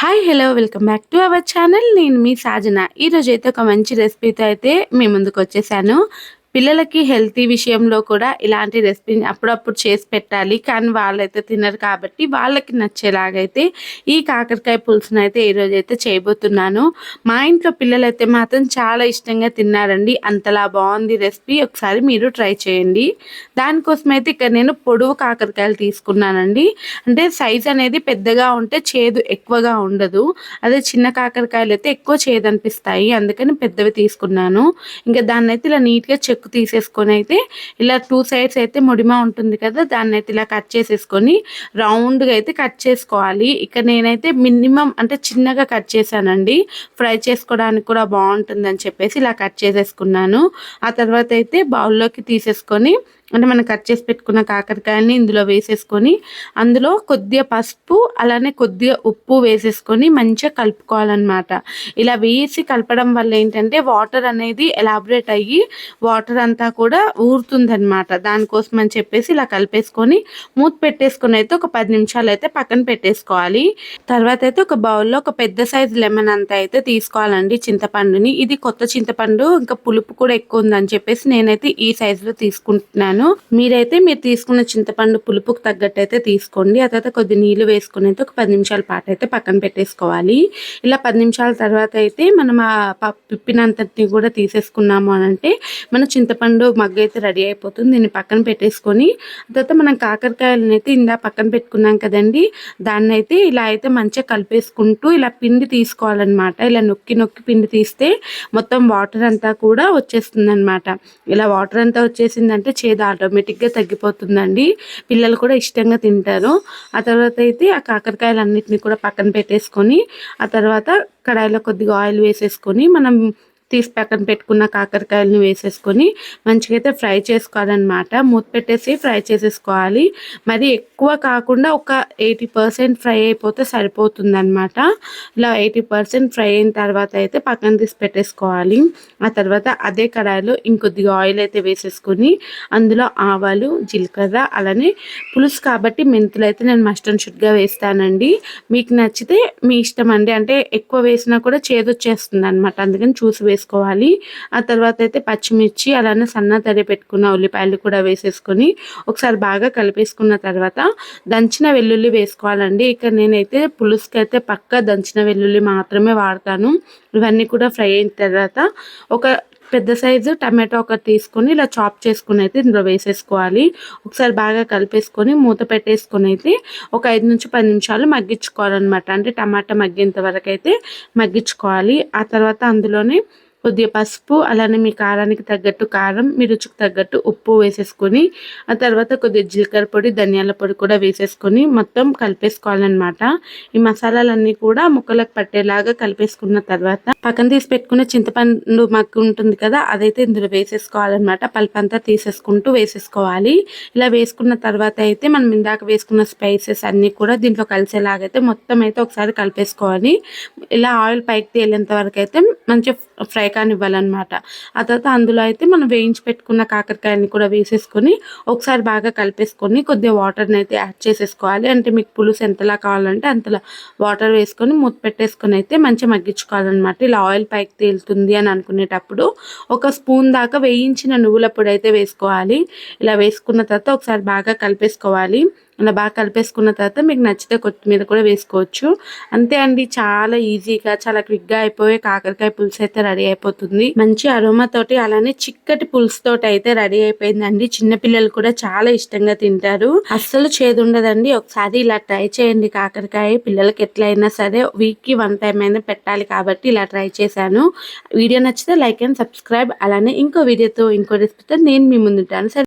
Hi hello welcome back to our channel. నేను మీ సాజన. ఈరోజు అయితే ఒక మంచి రెసిపీతో అయితే మీ ముందుకు వచ్చేసాను. పిల్లలకి హెల్తీ విషయంలో కూడా ఇలాంటి రెసిపీని అప్పుడప్పుడు చేసి పెట్టాలి. కానీ వాళ్ళైతే తినరు కాబట్టి వాళ్ళకి నచ్చేలాగైతే ఈ కాకరకాయ పులుసును అయితే ఈరోజైతే చేయబోతున్నాను. మా ఇంట్లో పిల్లలైతే మాత్రం చాలా ఇష్టంగా తిన్నారండి. అంతలా బాగుంది రెసిపీ. ఒకసారి మీరు ట్రై చేయండి. దానికోసం అయితే ఇక్కడ నేను పొడవు కాకరకాయలు తీసుకున్నానండి. అంటే సైజ్ అనేది పెద్దగా ఉంటే చేదు ఎక్కువగా ఉండదు. అదే చిన్న కాకరకాయలు అయితే ఎక్కువ చేదు అనిపిస్తాయి. అందుకని పెద్దవి తీసుకున్నాను. ఇంకా దాన్ని అయితే ఇలా నీట్గా చెక్కు తీసేసుకొని అయితే ఇలా 2 సైడ్స్ అయితే ముడిమ ఉంటుంది కదా, దాన్ని అయితే ఇలా కట్ చేసేసుకొని రౌండ్గా అయితే కట్ చేసుకోవాలి. ఇక్కడ నేనైతే మినిమం అంటే చిన్నగా కట్ చేశానండి. ఫ్రై చేసుకోవడానికి కూడా బాగుంటుందని చెప్పేసి ఇలా కట్ చేసేసుకున్నాను. ఆ తర్వాత అయితే బౌల్లోకి తీసేసుకొని అంటే మనం కట్ చేసి పెట్టుకున్న కాకరకాయలని ఇందులో వేసేసుకొని అందులో కొద్దిగా పసుపు అలానే కొద్దిగా ఉప్పు వేసేసుకొని మంచిగా కలుపుకోవాలన్నమాట. ఇలా వేసి కలపడం వల్ల ఏంటంటే వాటర్ అనేది ఎలాబరేట్ అయ్యి వాటర్ అంతా కూడా ఊరుతుందన్నమాట. దానికోసం అని చెప్పేసి ఇలా కలిపేసుకొని మూత పెట్టేసుకొని అయితే ఒక 10 నిమిషాలు అయితే పక్కన పెట్టేసుకోవాలి. తర్వాత అయితే ఒక బౌల్లో ఒక పెద్ద సైజు లెమన్ అంతా అయితే తీసుకోవాలండి చింతపండుని. ఇది కొత్త చింతపండు, ఇంకా పులుపు కూడా ఎక్కువ ఉందని చెప్పేసి నేనైతే ఈ సైజులో తీసుకుంటున్నాను. మీరైతే మీరు తీసుకున్న చింతపండు పులుపుకు తగ్గట్టు అయితే తీసుకోండి. ఆ తర్వాత కొద్ది నీళ్లు వేసుకుని అయితే ఒక 10 నిమిషాల పాటు అయితే పక్కన పెట్టేసుకోవాలి. ఇలా 10 నిమిషాల తర్వాత అయితే మనం ఆ పిప్పినంతటిని కూడా తీసేసుకున్నాము అని అంటే మన చింతపండు మగ్గ అయితే రెడీ అయిపోతుంది. దీన్ని పక్కన పెట్టేసుకొని ఆ తర్వాత మనం కాకరకాయలను అయితే ఇందా పక్కన పెట్టుకున్నాం కదండి, దాన్ని అయితే ఇలా అయితే మంచిగా కలిపేసుకుంటూ ఇలా పిండి తీసుకోవాలన్నమాట. ఇలా నొక్కి నొక్కి పిండి తీస్తే మొత్తం వాటర్ అంతా కూడా వచ్చేస్తుంది అనమాట. ఇలా వాటర్ అంతా వచ్చేసిందంటే చేదు ఆటోమేటిక్గా తగ్గిపోతుందండి. పిల్లలు కూడా ఇష్టంగా తింటారు. ఆ తర్వాత అయితే ఆ కాకరకాయలు అన్నిటిని కూడా పక్కన పెట్టేసుకొని ఆ తర్వాత కడాయిలో కొద్దిగా ఆయిల్ వేసేసుకొని మనం తీసి పక్కన పెట్టుకున్న కాకరకాయలను వేసేసుకొని మంచిగా అయితే ఫ్రై చేసుకోవాలన్నమాట. మూత పెట్టేసి ఫ్రై చేసేసుకోవాలి. మరి ఎక్కువ కాకుండా ఒక 80% ఫ్రై అయిపోతే సరిపోతుందన్నమాట. ఇలా 80% ఫ్రై అయిన తర్వాత అయితే పక్కన తీసి పెట్టేసుకోవాలి. ఆ తర్వాత అదే కడాయిలో ఇంకొద్దిగా ఆయిల్ అయితే వేసేసుకొని అందులో ఆవాలు, జీలకర్ర అలానే పులుసు కాబట్టి మెంతులు అయితే నేను మస్ట్ అండ్ షుడ్గా వేస్తానండి. మీకు నచ్చితే మీ ఇష్టం అండి. అంటే ఎక్కువ వేసినా కూడా చేదొచ్చేస్తుంది అనమాట. అందుకని చూసి వేసుకోవాలి. ఆ తర్వాత అయితే పచ్చిమిర్చి అలానే సన్న తరిగి పెట్టుకున్న ఉల్లిపాయలు కూడా వేసేసుకొని ఒకసారి బాగా కలిపేసుకున్న తర్వాత దంచిన వెల్లుల్లి వేసుకోవాలండి. ఇక్కడ నేనైతే పులుసుకి అయితే పక్కా దంచిన వెల్లుల్లి మాత్రమే వాడతాను. ఇవన్నీ కూడా ఫ్రై అయిన తర్వాత ఒక పెద్ద సైజు టమాటో ఒకటి తీసుకొని ఇలా చాప్ చేసుకుని అయితే ఇందులో వేసేసుకోవాలి. ఒకసారి బాగా కలిపేసుకొని మూత పెట్టేసుకొని అయితే ఒక 5 నుంచి 10 నిమిషాలు మగ్గించుకోవాలన్నమాట. అంటే టమాటా మగ్గేంత వరకు అయితే మగ్గించుకోవాలి. ఆ తర్వాత అందులోనే కొద్దిగా పసుపు అలానే మీ కారానికి తగ్గట్టు కారం, మీ రుచికి తగ్గట్టు ఉప్పు వేసేసుకొని ఆ తర్వాత కొద్దిగా జీలకర్ర పొడి, ధనియాల పొడి కూడా వేసేసుకొని మొత్తం కలిపేసుకోవాలన్నమాట. ఈ మసాలాలన్నీ కూడా ముక్కలకు పట్టేలాగా కలిపేసుకున్న తర్వాత పక్కన తీసి పెట్టుకున్న చింతపండు మగ్గు ఉంటుంది కదా, అదైతే ఇందులో వేసేసుకోవాలన్నమాట. పల్పంతా తీసేసుకుంటూ వేసేసుకోవాలి. ఇలా వేసుకున్న తర్వాత అయితే మనం ఇందాక వేసుకున్న స్పైసెస్ అన్నీ కూడా దీంట్లో కలిసేలాగైతే మొత్తం అయితే ఒకసారి కలిపేసుకోవాలి. ఇలా ఆయిల్ పైకి తేలేంత వరకు అయితే మంచిగా ఫ్రై కానివ్వాలన్నమాట. ఆ తర్వాత అందులో అయితే మనం వేయించి పెట్టుకున్న కాకరకాయని కూడా వేసేసుకొని ఒకసారి బాగా కలిపేసుకొని కొద్దిగా వాటర్ని అయితే యాడ్ చేసేసుకోవాలి. అంటే మీకు పులుసు ఎంతలా కావాలంటే అంతలా వాటర్ వేసుకొని మూత పెట్టేసుకొని అయితే మంచిగా మగ్గించుకోవాలన్నమాట. ఇలా ఆయిల్ పైకి తేలుతుంది అని అనుకునేటప్పుడు ఒక స్పూన్ దాకా వేయించిన నువ్వుల పొడి అయితే వేసుకోవాలి. ఇలా వేసుకున్న తర్వాత ఒకసారి బాగా కలిపేసుకోవాలి. అలా బాగా కలిపేసుకున్న తర్వాత మీకు నచ్చితే కొత్తిమీర కూడా వేసుకోవచ్చు. అంతే అండి, చాలా ఈజీగా చాలా క్విక్గా అయిపోయే కాకరకాయ పులుసు అయితే రెడీ అయిపోతుంది. మంచి అరోమా తోటి అలానే చిక్కటి పులుసు తోటి అయితే రెడీ అయిపోయిందండి. చిన్నపిల్లలు కూడా చాలా ఇష్టంగా తింటారు. అస్సలు చేదు ఉండదండి. ఒకసారి ఇలా ట్రై చేయండి. కాకరకాయ పిల్లలకి ఎట్లయినా సరే వీక్కి 1 టైం అయినా పెట్టాలి కాబట్టి ఇలా ట్రై చేశాను. వీడియో నచ్చితే లైక్ అండ్ సబ్స్క్రైబ్. అలానే ఇంకో వీడియోతో ఇంకో రెసిపీతో నేను మీ ముందుంటాను.